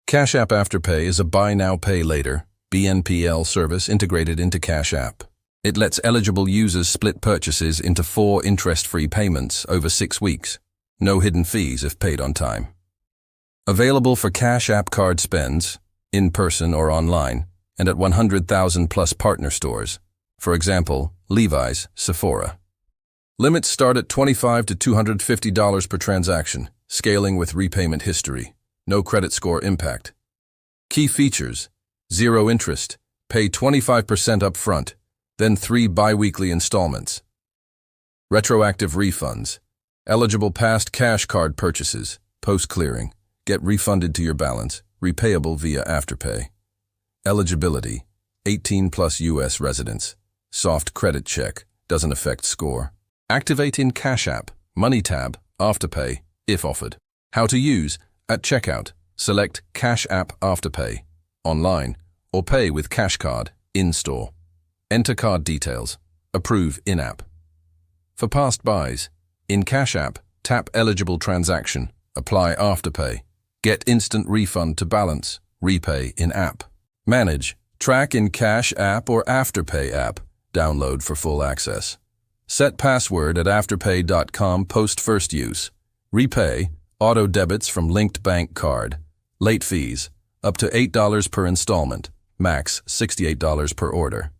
Cash App Afterpay is a buy now, pay later (BNPL) service integrated into Cash App. It lets eligible users split purchases into 4 interest-free payments over 6 weeks. No hidden fees if paid on time. Available for Cash App card spends, in person or online, and at 100,000 plus partner stores. For example, Levi's, Sephora. Limits start at $25 to $250 per transaction, scaling with repayment history. No credit score impact. Key features: 0 interest, pay 25% upfront, then 3 bi-weekly installments. Retroactive refunds. Eligible past cash card purchases, post-clearing, get refunded to your balance, repayable via Afterpay. Eligibility: 18 plus U.S. residents. Soft credit check, doesn't affect score. Activate in Cash App, Money tab, Afterpay, if offered. How to use: at checkout, select Cash App Afterpay, online, or pay with Cash Card, in-store. Enter card details. Approve in-app. For past buys, in Cash App, tap eligible transaction, apply Afterpay, get instant refund to balance, repay in-app. Manage, track in Cash App or Afterpay app, download for full access. Set password at afterpay.com post first use. Repay, auto debits from linked bank card. Late fees, up to $8 per installment, max $68 per order.